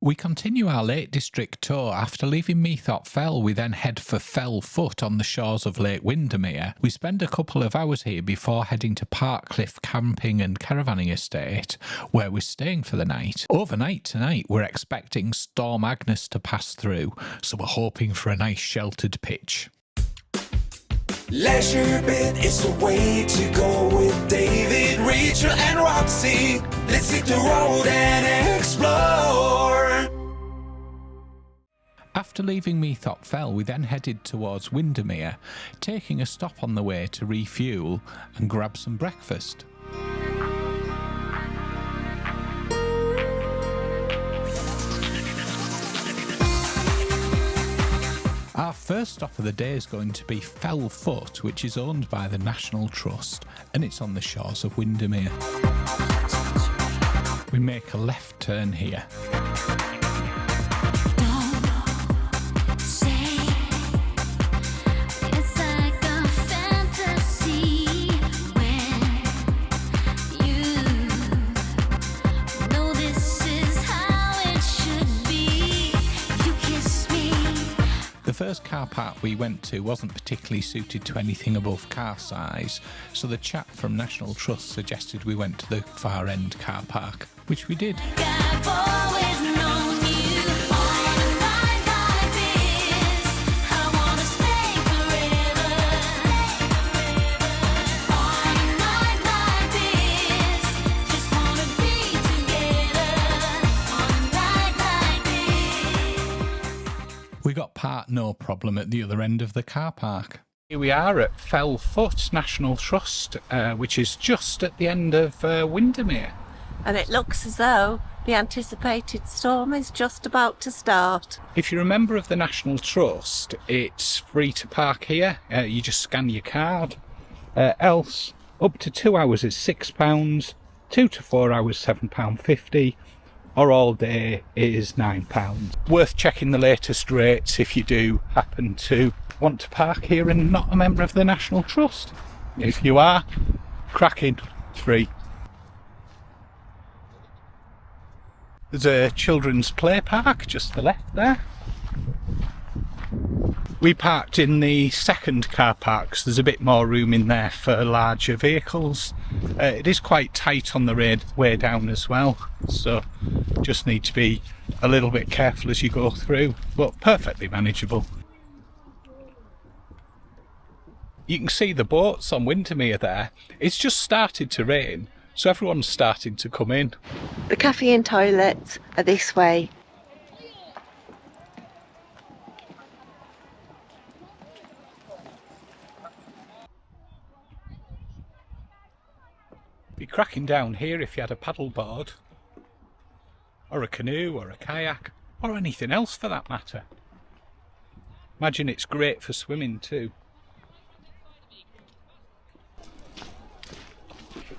We continue our Lake District tour. After leaving Meathop Fell, we then head for Fell Foot on the shores of Lake Windermere. We spend a couple of hours here before heading to Parkcliffe Camping and Caravanning Estate, where we're staying for the night. Overnight tonight, we're expecting Storm Agnes to pass through, so we're hoping for a nice sheltered pitch. LeisureBit is the way to go with David, Rachel and Roxy. Let's hit the road and explore. After leaving Meathop Fell, we then headed towards Windermere, taking a stop on the way to refuel and grab some breakfast. Our first stop of the day is going to be Fell Foot, which is owned by the National Trust, and it's on the shores of Windermere. We make a left turn here. The first car park we went to wasn't particularly suited to anything above car size, so the chap from National Trust suggested we went to the far end car park, which we did. We got parked no problem at the other end of the car park. Here we are at Fell Foot National Trust, which is just at the end of Windermere. And it looks as though the anticipated storm is just about to start. If you're a member of the National Trust, it's free to park here. You just scan your card. Else, up to 2 hours is £6, 2 to 4 hours £7.50. Or all day is £9. Worth checking the latest rates if you do happen to want to park here and not a member of the National Trust. If you are, cracking, it's free. There's a children's play park just to the left there. We parked in the second car park because there's a bit more room in there for larger vehicles. It is quite tight on the way down as well, so just need to be a little bit careful as you go through, but perfectly manageable. You can see the boats on Windermere there. It's just started to rain, so everyone's starting to come in. The cafe and toilets are this way. Be cracking down here if you had a paddleboard, or a canoe, or a kayak, or anything else for that matter. Imagine it's great for swimming too.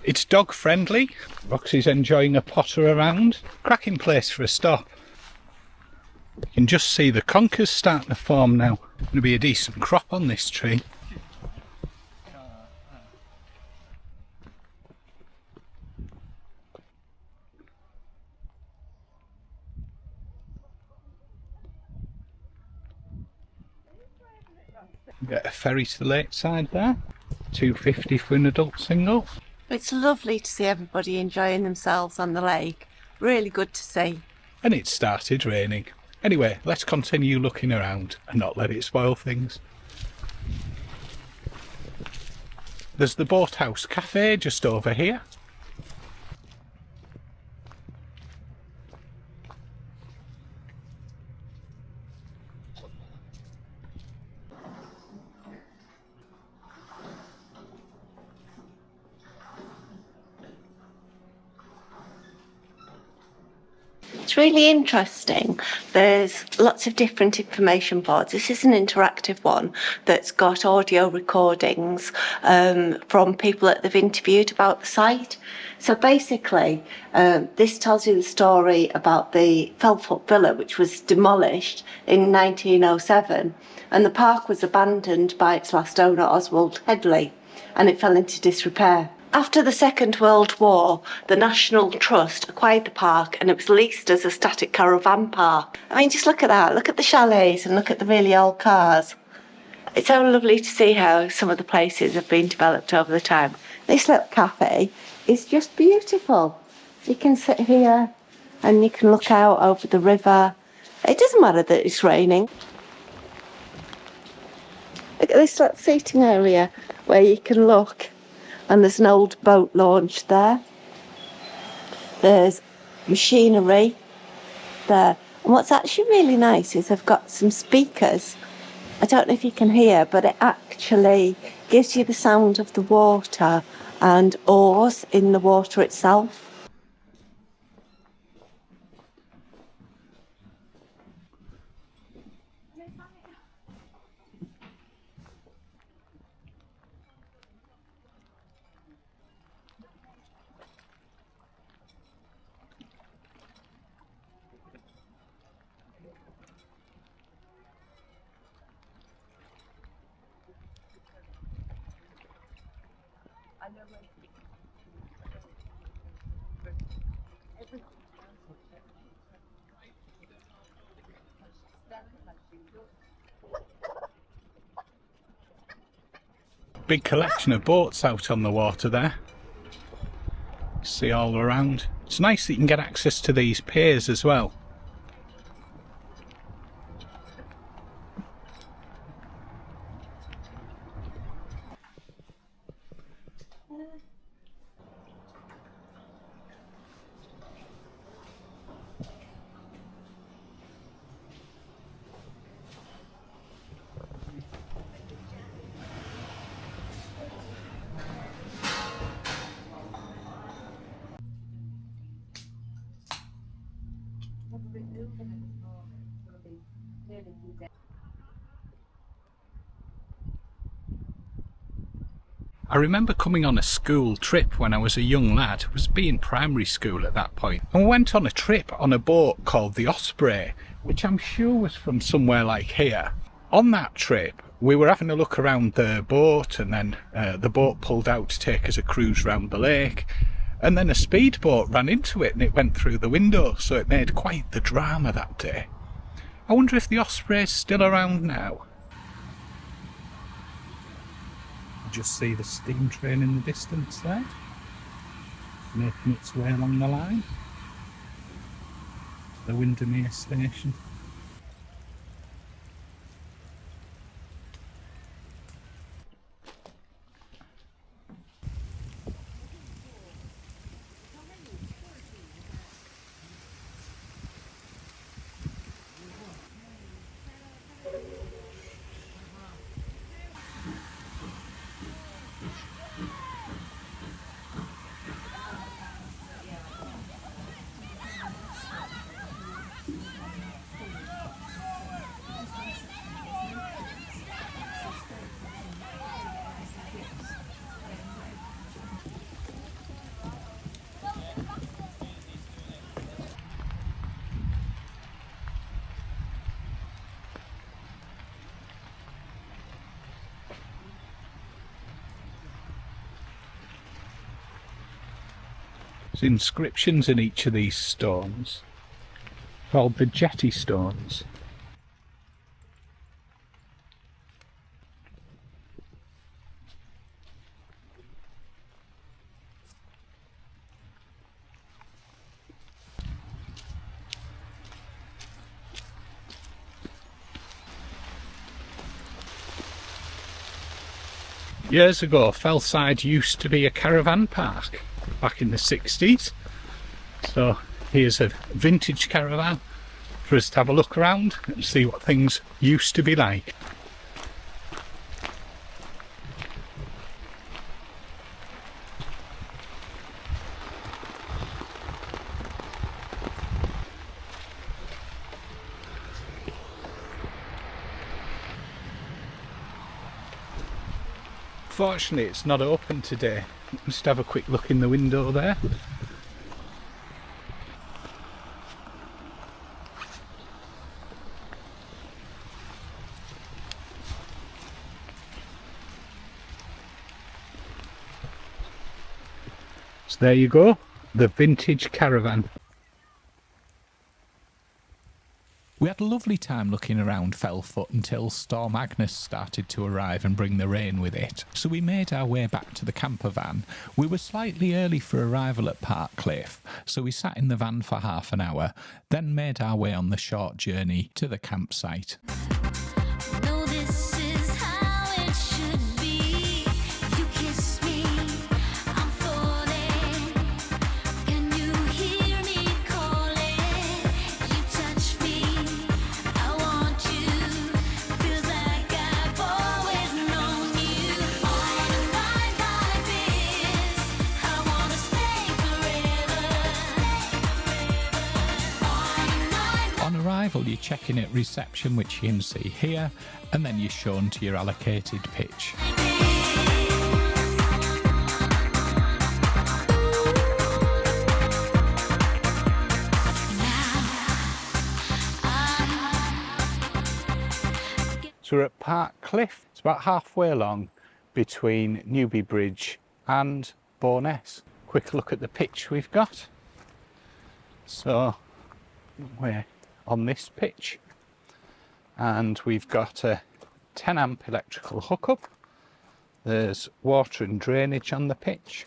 It's dog friendly. Roxy's enjoying a potter around. Cracking place for a stop. You can just see the conkers starting to form now. Going to be a decent crop on this tree. Get a ferry to the lakeside there, £2.50 for an adult single. It's lovely to see everybody enjoying themselves on the lake. Really good to see. And it started raining. Anyway, let's continue looking around and not let it spoil things. There's the Boathouse Cafe just over here. It's really interesting. There's lots of different information boards. This is an interactive one that's got audio recordings from people that they've interviewed about the site. So basically, this tells you the story about the Fellfoot Villa, which was demolished in 1907, and the park was abandoned by its last owner, Oswald Headley, and it fell into disrepair. After the Second World War, the National Trust acquired the park and it was leased as a static caravan park. I mean, just look at that. Look at the chalets and look at the really old cars. It's so lovely to see how some of the places have been developed over the time. This little cafe is just beautiful. You can sit here and you can look out over the river. It doesn't matter that it's raining. Look at this little seating area where you can look, and there's an old boat launch there. There's machinery there. And what's actually really nice is they've got some speakers. I don't know if you can hear, but it actually gives you the sound of the water and oars in the water itself. Big collection of boats out on the water there. See all around. It's nice that you can get access to these piers as well. I remember coming on a school trip when I was a young lad. I was being primary school at that point, and we went on a trip on a boat called the Osprey, which I'm sure was from somewhere like here. On that trip we were having a look around the boat, and then the boat pulled out to take us a cruise round the lake, and then a speedboat ran into it and it went through the window, so it made quite the drama that day. I wonder if the Osprey is still around now. Just see the steam train in the distance there, making its way along the line. The Windermere station. There's inscriptions in each of these stones called the jetty stones. Years ago, Fellside used to be a caravan park back in the 60s. So here's a vintage caravan for us to have a look around and see what things used to be like. Fortunately, it's not open today. Just have a quick look in the window there. So there you go, the vintage caravan. We had a lovely time looking around Fellfoot until Storm Agnes started to arrive and bring the rain with it, so we made our way back to the campervan. We were slightly early for arrival at Park Cliffe, so we sat in the van for half an hour, then made our way on the short journey to the campsite. No, this is how it should be. You kiss me, I'm falling. Can you hear me calling? You touch me, I want you. Feels like I've always known you. On a night like this, I wanna stay forever. On arrival, you check in at reception, which you can see here, and then you're shown to your allocated pitch. So we're at Park Cliffe. It's about halfway along between Newby Bridge and Bowness. Quick look at the pitch we've got. So we're on this pitch and we've got a 10 amp electrical hookup. There's water and drainage on the pitch.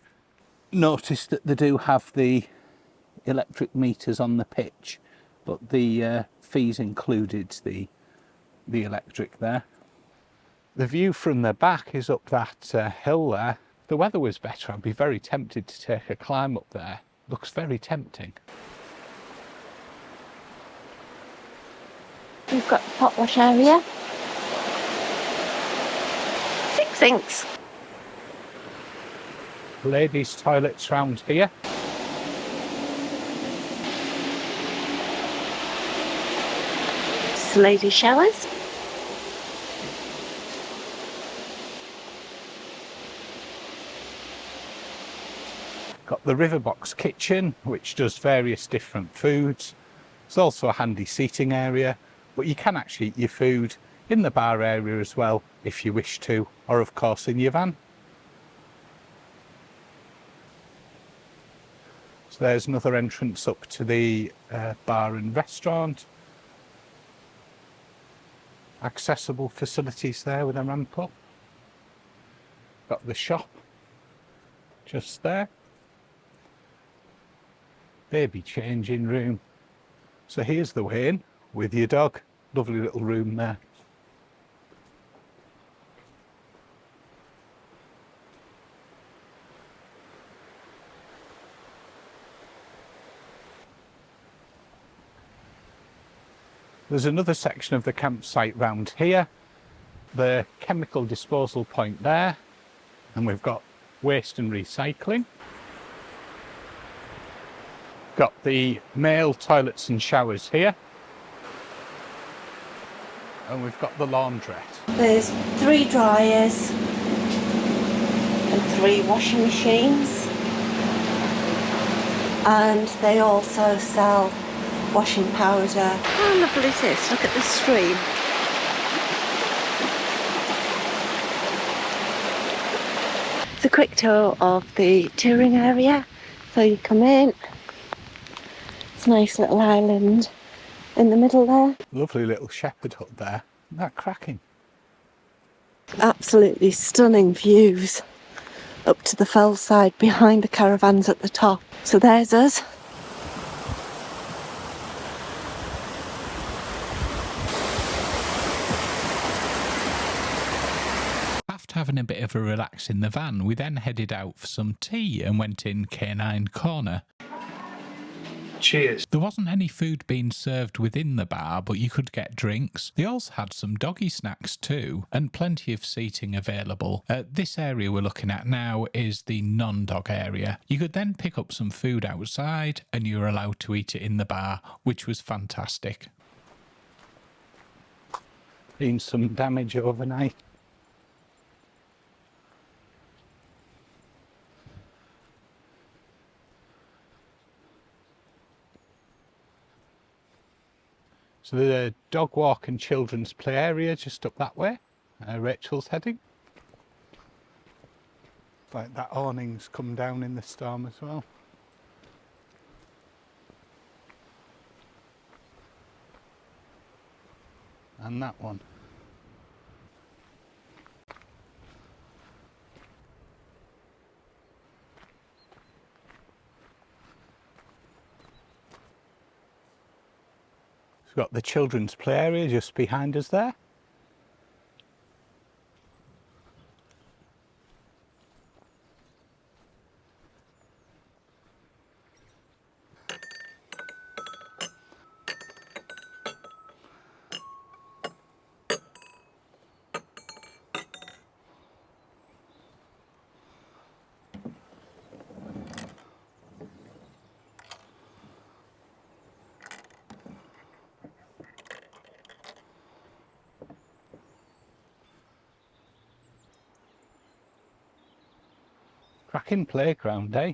Notice that they do have the electric meters on the pitch, but the fees included the electric there. The view from the back is up that hill there. If the weather was better, I'd be very tempted to take a climb up there. Looks very tempting. We've got the pot wash area. 6 sinks. Ladies' toilets round here. Lady showers. Got the Riverbox kitchen, which does various different foods. There's also a handy seating area, but you can actually eat your food in the bar area as well if you wish to, or of course in your van. So there's another entrance up to the bar and restaurant. Accessible facilities there with a ramp up. Got the shop just there. Baby changing room. So here's the way in with your dog. Lovely little room there. There's another section of the campsite round here, the chemical disposal point there, and we've got waste and recycling. Got the male toilets and showers here, and we've got the laundrette. There's 3 dryers and 3 washing machines, and they also sell washing powder. How lovely is this? Look at the stream. It's a quick tour of the touring area. So you come in, it's a nice little island in the middle there. Lovely little shepherd hut there. Isn't that cracking? Absolutely stunning views up to the fell side behind the caravans at the top. So there's us. After having a bit of a relax in the van, we then headed out for some tea and went in Canine Corner. Cheers. There wasn't any food being served within the bar, but you could get drinks. They also had some doggy snacks too, and plenty of seating available. This area we're looking at now is the non-dog area. You could then pick up some food outside, and you were allowed to eat it in the bar, which was fantastic. Been some damage overnight. So there's a dog walk and children's play area just up that way. Rachel's heading. Like that awning's come down in the storm as well. And that one. We've got the children's play area just behind us there. Cracking playground, eh?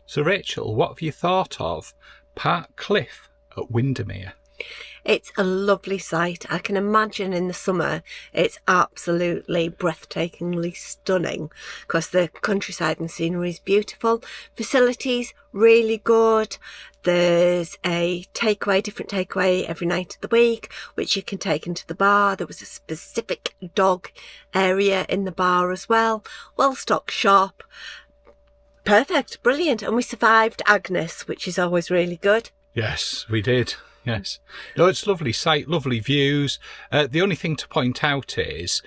So Rachel, what have you thought of Park Cliffe at Windermere? It's a lovely sight. I can imagine in the summer it's absolutely breathtakingly stunning because the countryside and scenery is beautiful. Facilities really good. There's a takeaway, different takeaway every night of the week, which you can take into the bar. There was a specific dog area in the bar as well. Well-stocked shop. Perfect, brilliant. And we survived Agnes, which is always really good. Yes, we did. Yes. No, it's a lovely sight, lovely views. The only thing to point out is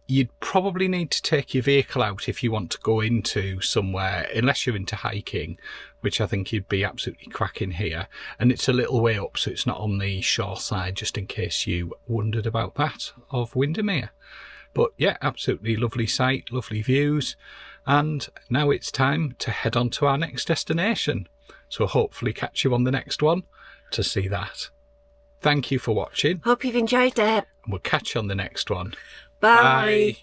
you'd probably need to take your vehicle out if you want to go into somewhere, unless you're into hiking, which I think you'd be absolutely cracking here. And it's a little way up, so it's not on the shore side, just in case you wondered about that, of Windermere. But yeah, absolutely lovely sight, lovely views. And now it's time to head on to our next destination. So hopefully catch you on the next one to see that. Thank you for watching. Hope you've enjoyed it. And we'll catch you on the next one. Bye. Bye.